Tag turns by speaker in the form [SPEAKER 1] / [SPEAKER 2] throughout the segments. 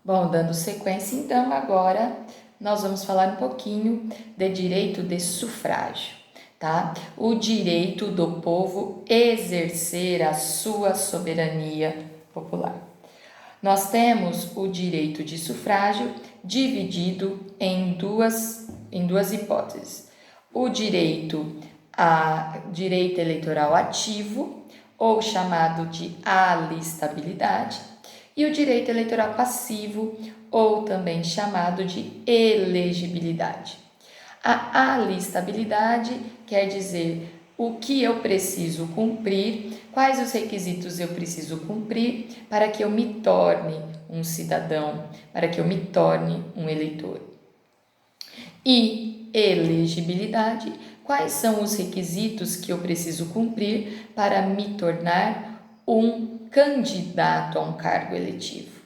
[SPEAKER 1] Bom, dando sequência, então, agora nós vamos falar um pouquinho de direito de sufrágio, tá? O direito do povo exercer a sua soberania popular. Nós temos o direito de sufrágio dividido em duas hipóteses. O direito eleitoral ativo, ou chamado de alistabilidade, e o direito eleitoral passivo, ou também chamado de elegibilidade. A alistabilidade quer dizer o que eu preciso cumprir, quais os requisitos eu preciso cumprir para que eu me torne um cidadão, para que eu me torne um eleitor. E elegibilidade, quais são os requisitos que eu preciso cumprir para me tornar um candidato a um cargo eletivo,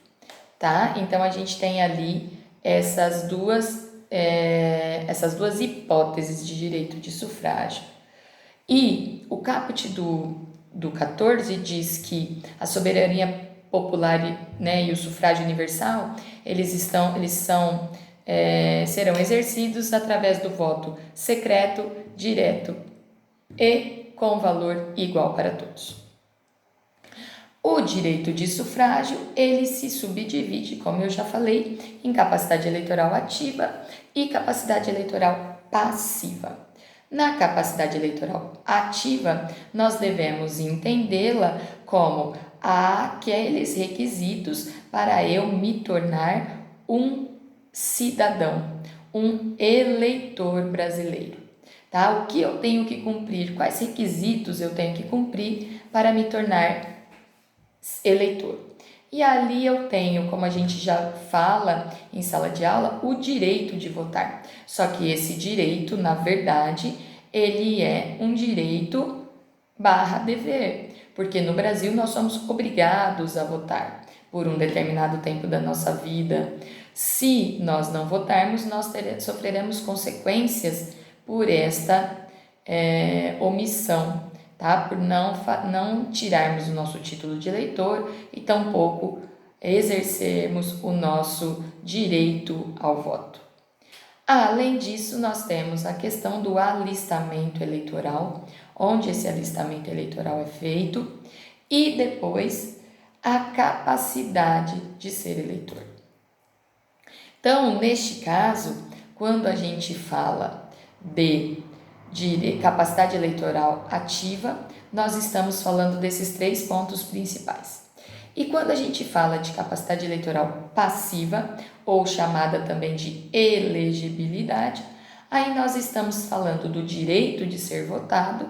[SPEAKER 1] tá? Então, a gente tem ali essas duas hipóteses de direito de sufrágio. E o caput do 14 diz que a soberania popular, né, e o sufrágio universal, serão exercidos através do voto secreto, direto e com valor igual para todos. O direito de sufrágio, ele se subdivide, como eu já falei, em capacidade eleitoral ativa e capacidade eleitoral passiva. Na capacidade eleitoral ativa, nós devemos entendê-la como aqueles requisitos para eu me tornar um cidadão, um eleitor brasileiro. Tá? O que eu tenho que cumprir, quais requisitos eu tenho que cumprir para me tornar eleitor. E ali eu tenho, como a gente já fala em sala de aula, o direito de votar. Só que esse direito, na verdade, ele é um direito barra dever, porque no Brasil nós somos obrigados a votar por um determinado tempo da nossa vida. Se nós não votarmos, nós sofreremos consequências por esta omissão, tá? Por não tirarmos o nosso título de eleitor e tampouco exercermos o nosso direito ao voto. Além disso, nós temos a questão do alistamento eleitoral, onde esse alistamento eleitoral é feito, e depois a capacidade de ser eleitor. Então, neste caso, quando a gente fala de capacidade eleitoral ativa, nós estamos falando desses 3 pontos principais. E quando a gente fala de capacidade eleitoral passiva, ou chamada também de elegibilidade, aí nós estamos falando do direito de ser votado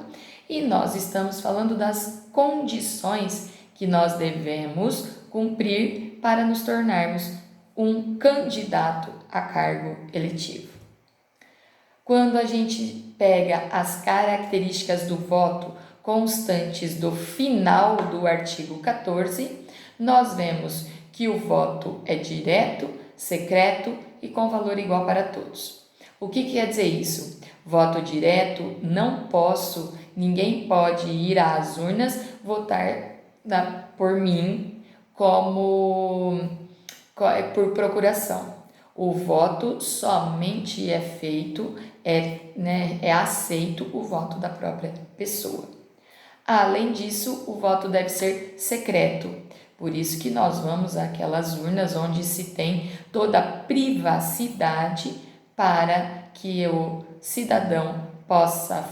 [SPEAKER 1] e nós estamos falando das condições que nós devemos cumprir para nos tornarmos um candidato a cargo eletivo. Quando a gente pega as características do voto constantes do final do artigo 14, nós vemos que o voto é direto, secreto e com valor igual para todos. O que quer dizer isso? Voto direto, ninguém pode ir às urnas votar por mim por procuração. O voto somente é feito, é aceito o voto da própria pessoa. Além disso, o voto deve ser secreto. Por isso que nós vamos àquelas urnas onde se tem toda a privacidade para que o cidadão possa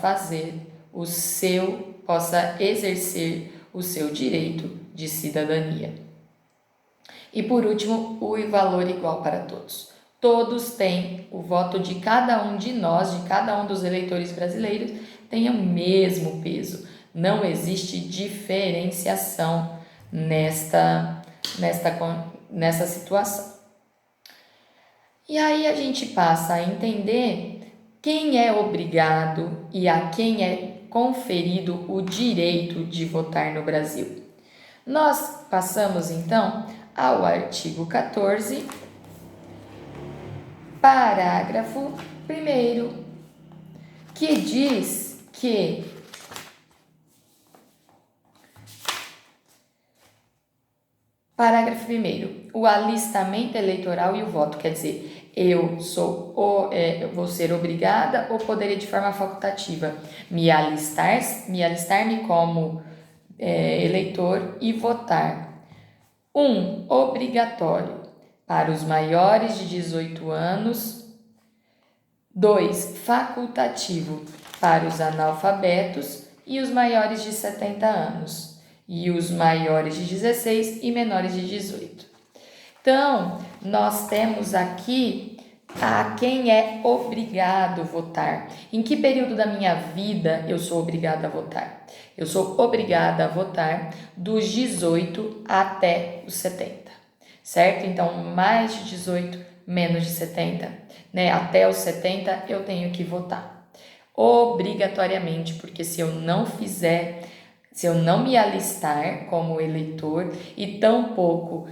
[SPEAKER 1] exercer o seu direito de cidadania. E por último, o valor igual para todos. Todos têm o voto de cada um de nós, de cada um dos eleitores brasileiros, tem o mesmo peso. Não existe diferenciação nessa situação. E aí a gente passa a entender quem é obrigado e a quem é conferido o direito de votar no Brasil. Nós passamos então ao artigo 14, parágrafo 1º, que diz que Parágrafo 1º. O alistamento eleitoral e o voto, quer dizer, vou ser obrigada ou poderei de forma facultativa me alistar-me como eleitor e votar. 1. Obrigatório para os maiores de 18 anos. 2. Facultativo para os analfabetos e os maiores de 70 anos. E os maiores de 16 e menores de 18. Então, nós temos aqui a quem é obrigado a votar. Em que período da minha vida eu sou obrigada a votar? Eu sou obrigada a votar dos 18 até os 70, certo? Então, mais de 18, menos de 70, né? Até os 70 eu tenho que votar. Obrigatoriamente, porque se eu não me alistar como eleitor e tampouco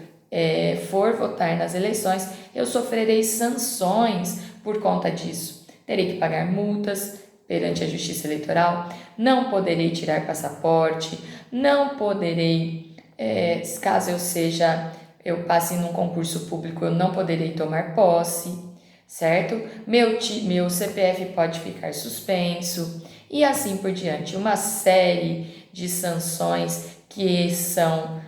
[SPEAKER 1] for votar nas eleições, eu sofrerei sanções por conta disso. Terei que pagar multas perante a Justiça Eleitoral, não poderei tirar passaporte, não poderei, caso eu passe num concurso público, eu não poderei tomar posse, certo? Meu CPF pode ficar suspenso e assim por diante. Uma série de sanções que são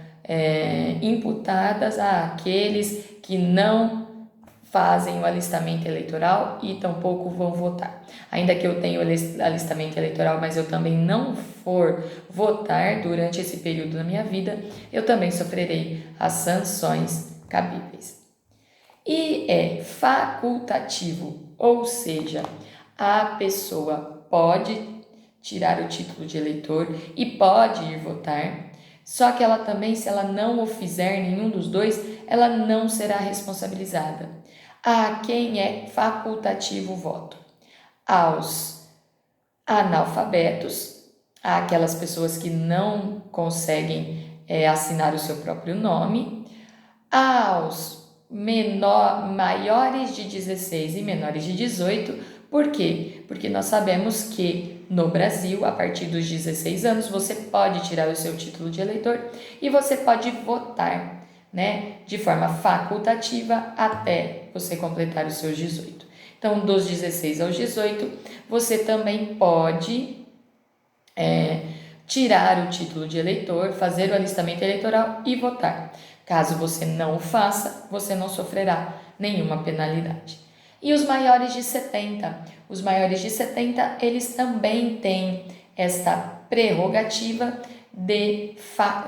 [SPEAKER 1] imputadas àqueles que não fazem o alistamento eleitoral e tampouco vão votar. Ainda que eu tenha o alistamento eleitoral, mas eu também não for votar durante esse período da minha vida, eu também sofrerei as sanções cabíveis. E é facultativo, ou seja, a pessoa pode tirar o título de eleitor e pode ir votar, só que ela também, se ela não o fizer nenhum dos dois, ela não será responsabilizada. A quem é facultativo o voto? Aos analfabetos, àquelas pessoas que não conseguem assinar o seu próprio nome, aos maiores de 16 e menores de 18. Por quê? Porque nós sabemos que no Brasil, a partir dos 16 anos, você pode tirar o seu título de eleitor e você pode votar, né, de forma facultativa até você completar os seus 18. Então, dos 16 aos 18, você também pode tirar o título de eleitor, fazer o alistamento eleitoral e votar. Caso você não o faça, você não sofrerá nenhuma penalidade. E os maiores de 70? Os maiores de 70, eles também têm esta prerrogativa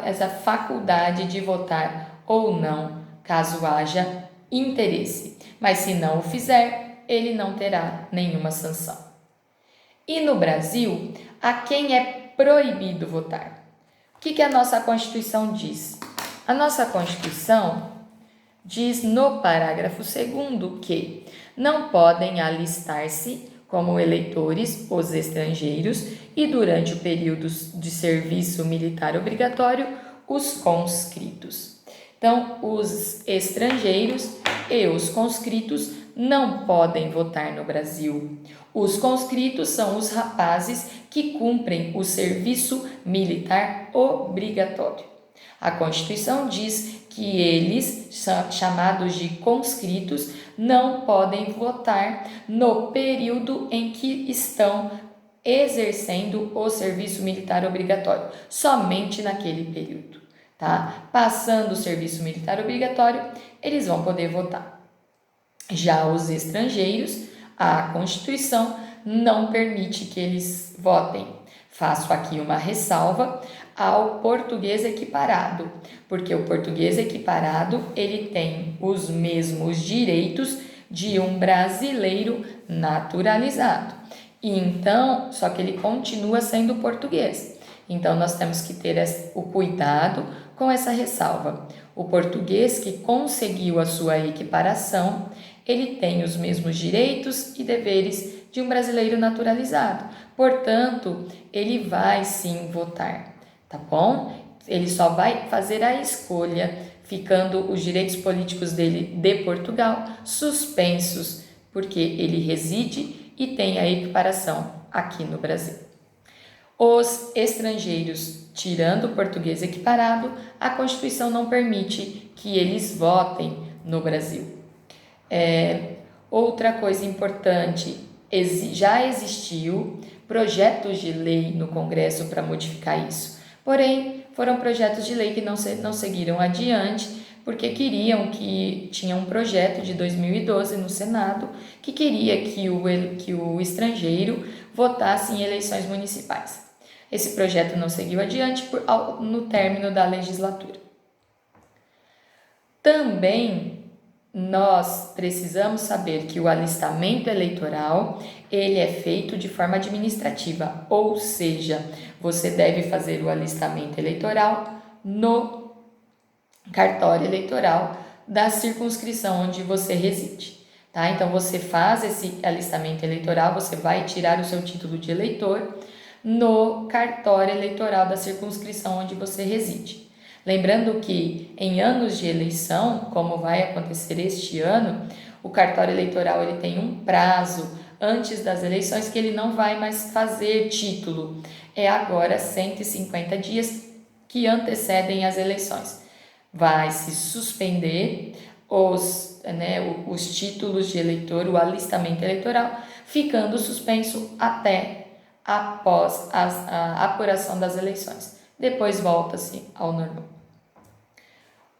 [SPEAKER 1] essa faculdade de votar ou não, caso haja interesse. Mas se não o fizer, ele não terá nenhuma sanção. E no Brasil, a quem é proibido votar? O que a nossa Constituição diz? A nossa Constituição diz no parágrafo 2º que não podem alistar-se como eleitores os estrangeiros e durante o período de serviço militar obrigatório os conscritos. Então, os estrangeiros e os conscritos não podem votar no Brasil. Os conscritos são os rapazes que cumprem o serviço militar obrigatório. A Constituição diz que eles, chamados de conscritos, não podem votar no período em que estão exercendo o serviço militar obrigatório, somente naquele período, tá? Passando o serviço militar obrigatório, eles vão poder votar. Já os estrangeiros, a Constituição não permite que eles votem. Faço aqui uma ressalva ao português equiparado, porque o português equiparado, ele tem os mesmos direitos de um brasileiro naturalizado. Então, só que ele continua sendo português. Então, nós temos que ter o cuidado com essa ressalva. O português que conseguiu a sua equiparação, ele tem os mesmos direitos e deveres de um brasileiro naturalizado. Portanto, ele vai sim votar, tá bom? Ele só vai fazer a escolha, ficando os direitos políticos dele de Portugal suspensos, porque ele reside e tem a equiparação aqui no Brasil. Os estrangeiros, tirando o português equiparado, a Constituição não permite que eles votem no Brasil. Outra coisa importante, já existiu projetos de lei no Congresso para modificar isso. Porém, foram projetos de lei que não seguiram adiante, porque tinha um projeto de 2012 no Senado que queria que o estrangeiro votasse em eleições municipais. Esse projeto não seguiu adiante no término da legislatura. Também nós precisamos saber que o alistamento eleitoral ele é feito de forma administrativa, ou seja, você deve fazer o alistamento eleitoral no cartório eleitoral da circunscrição onde você reside. Tá? Então, você faz esse alistamento eleitoral, você vai tirar o seu título de eleitor no cartório eleitoral da circunscrição onde você reside. Lembrando que em anos de eleição, como vai acontecer este ano, o cartório eleitoral ele tem um prazo antes das eleições que ele não vai mais fazer título. É agora 150 dias que antecedem as eleições. Vai se suspender os títulos de eleitor, o alistamento eleitoral, ficando suspenso até após a apuração das eleições. Depois volta-se ao normal.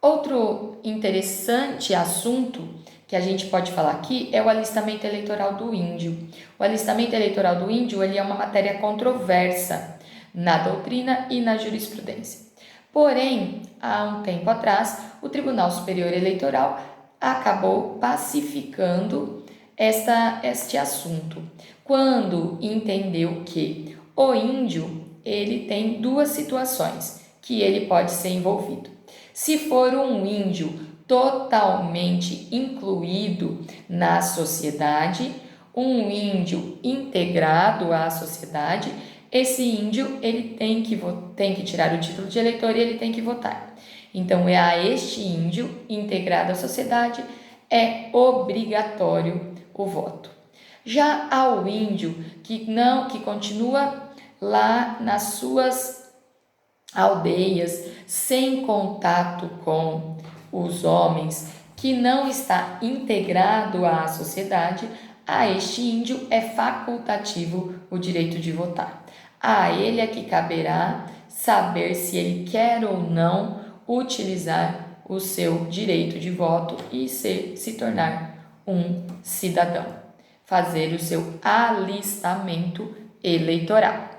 [SPEAKER 1] Outro interessante assunto que a gente pode falar aqui é o alistamento eleitoral do índio. O alistamento eleitoral do índio ele é uma matéria controversa na doutrina e na jurisprudência. Porém, há um tempo atrás, o Tribunal Superior Eleitoral acabou pacificando este assunto, quando entendeu que o índio ele tem duas situações que ele pode ser envolvido. Se for um índio totalmente incluído na sociedade, um índio integrado à sociedade, esse índio ele tem que tirar o título de eleitor e ele tem que votar. Então, a este índio integrado à sociedade é obrigatório o voto. Já ao índio que continua lá nas suas aldeias, sem contato com os homens, que não está integrado à sociedade, a este índio é facultativo o direito de votar. A ele é que caberá saber se ele quer ou não utilizar o seu direito de voto e se tornar um cidadão, fazer o seu alistamento eleitoral.